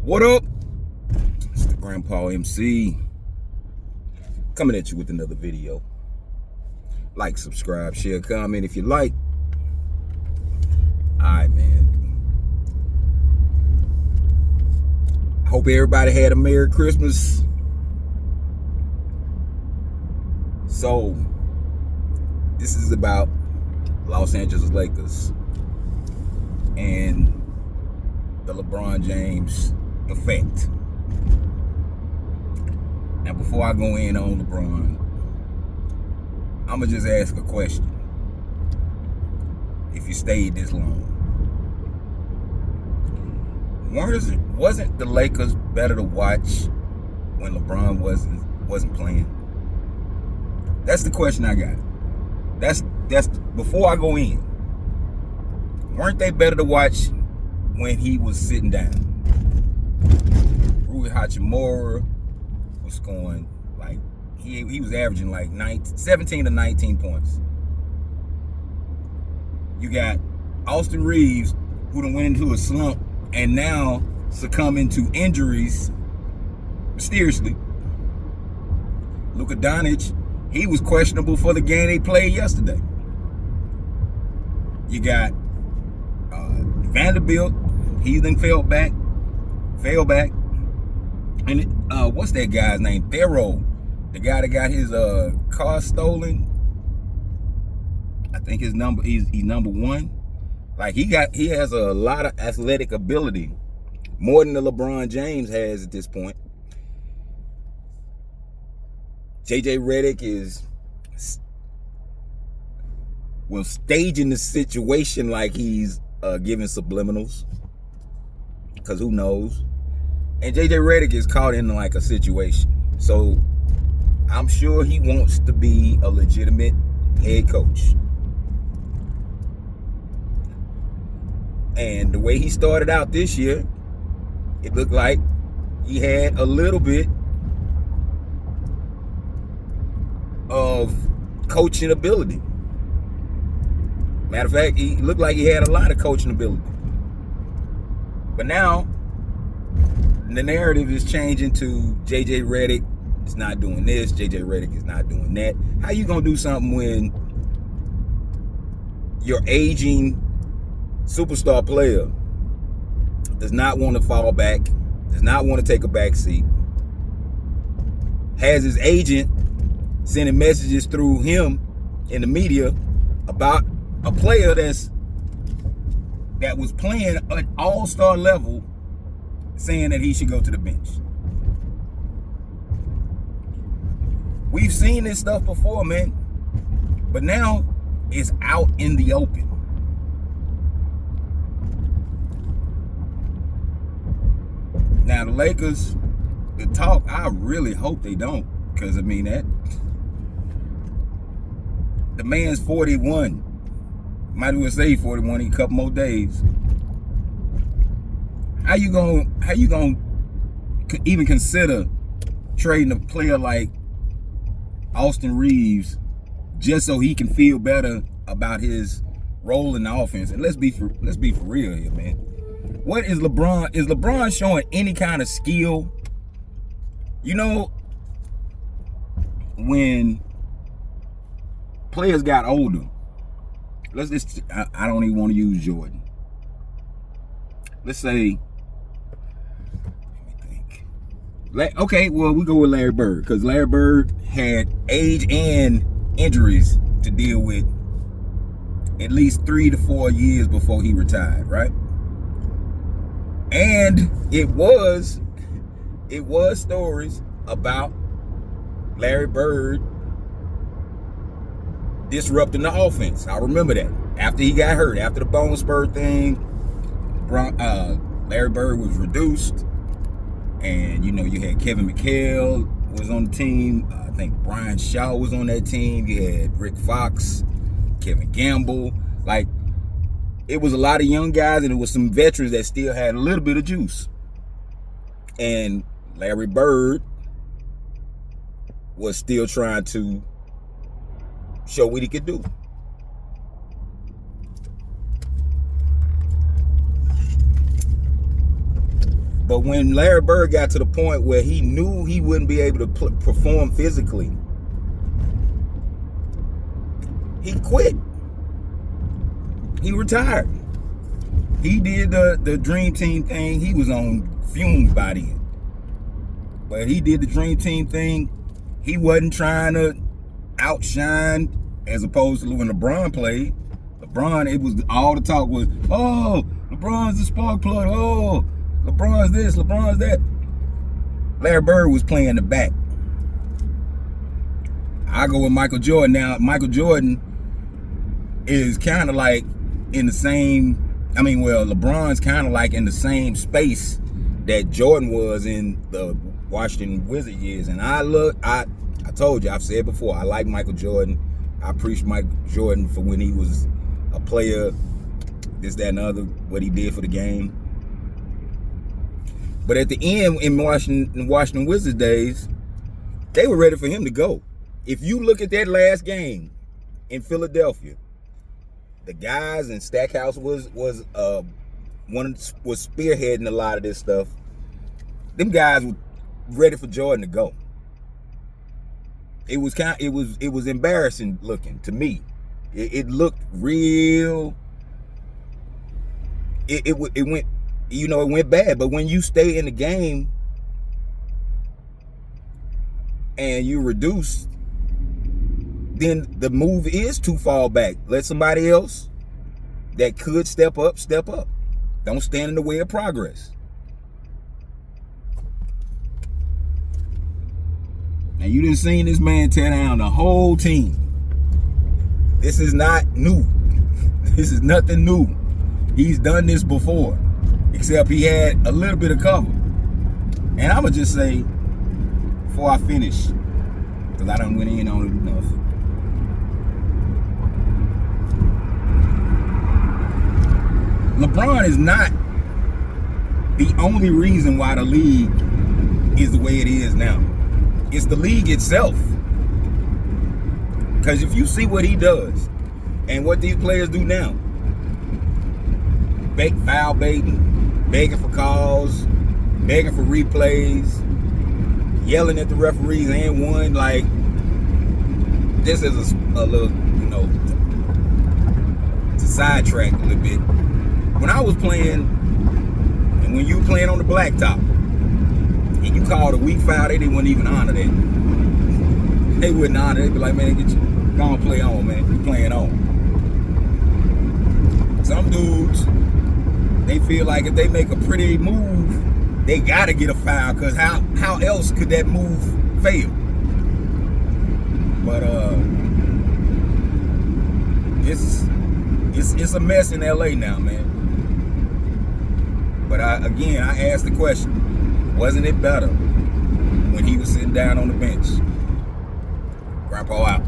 What up? It's the Grandpa MC coming at you with another video. Like, subscribe, share, comment if you like. Alright, man. Hope everybody had a Merry Christmas. So, this is about Los Angeles Lakers and the LeBron James effect. Now, before I go in on LeBron, I'm going to just ask a question. If you stayed this long, wasn't the Lakers better to watch when LeBron wasn't playing? That's the question I got. That's before I go in. Weren't they better to watch when he was sitting down? Rui Hachimura was scoring like he was averaging like 17 to 19 points. You got Austin Reeves, who done went into a slump and now succumbing to injuries mysteriously. Luka Doncic, he was questionable for the game they played yesterday. You got Vanderbilt, he then fell back. And what's that guy's name? Thero, the guy that got his car stolen. I think he's number one. Like he has a lot of athletic ability, more than the LeBron James has at this point. JJ Redick is staging the situation like he's giving subliminals, because who knows? And JJ Redick is caught in like a situation, so I'm sure he wants to be a legitimate head coach. And the way he started out this year, it looked like he had a little bit of coaching ability. Matter of fact, he looked like he had a lot of coaching ability. But now, the narrative is changing to JJ Redick is not doing this, JJ Redick is not doing that. How you gonna do something when your aging superstar player does not want to fall back, does not want to take a back seat, has his agent sending messages through him in the media about a player that was playing at all-star level, saying that he should go to the bench? We've seen this stuff before, man, but now it's out in the open. Now the Lakers, the talk, I really hope they don't, because I mean that the man's 41. Might as well say 41 in a couple more days. How you gonna even consider trading a player like Austin Reeves just so he can feel better about his role in the offense? And let's be for real here, man. What is LeBron? Is LeBron showing any kind of skill? You know, when players got older, I don't even want to use Jordan. Let's say, let me think. Okay, well, we go with Larry Bird, because Larry Bird had age and injuries to deal with at least 3 to 4 years before he retired, right? And it was stories about Larry Bird disrupting the offense. I remember that. After he got hurt, after the bone spur thing, Larry Bird was reduced. And, you know, you had Kevin McHale was on the team. I think Brian Shaw was on that team. You had Rick Fox, Kevin Gamble. Like, it was a lot of young guys, and it was some veterans that still had a little bit of juice. And Larry Bird was still trying to show what he could do. But when Larry Bird got to the point where he knew he wouldn't be able to perform physically, he quit. He retired. He did the Dream Team thing. He was on fumes by then. But he did the Dream Team thing. He wasn't trying to outshine, as opposed to when LeBron played. LeBron, it was all the talk was, oh, LeBron's the spark plug. Oh, LeBron's this, LeBron's that. Larry Bird was playing the back. I go with Michael Jordan now. Michael Jordan is kind of like in the same, LeBron's kind of like in the same space that Jordan was in the Washington Wizards years. And I told you, I've said before, I like Michael Jordan. I appreciate Michael Jordan for when he was a player, this, that, and the other, what he did for the game. But at the end, in Washington Wizards days, they were ready for him to go. If you look at that last game in Philadelphia, the guys, and Stackhouse was spearheading a lot of this stuff. Them guys were ready for Jordan to go. It was embarrassing looking to me. It looked real. It went, it went bad. But when you stay in the game and you reduce, then the move is to fall back. Let somebody else that could step up. Don't stand in the way of progress. Now, you done seen this man tear down the whole team. This is not new. This is nothing new. He's done this before, except he had a little bit of cover. And I'm going to just say, before I finish, because I done went in on it enough, LeBron is not the only reason why the league is the way it is now. It's the league itself. Because if you see what he does and what these players do now, foul baiting, begging for calls, begging for replays, yelling at the referees and one, like, this is a little, to sidetrack a little bit. When I was playing, and when you were playing on the blacktop, and you called a weak foul, they wouldn't even honor that. They wouldn't honor it. They'd be like, man, go on, play on, man. You playing on. Some dudes, they feel like if they make a pretty move, they gotta get a foul, because how else could that move fail? But it's a mess in LA now, man. But I asked the question, wasn't it better when he was sitting down on the bench? Grandpa out.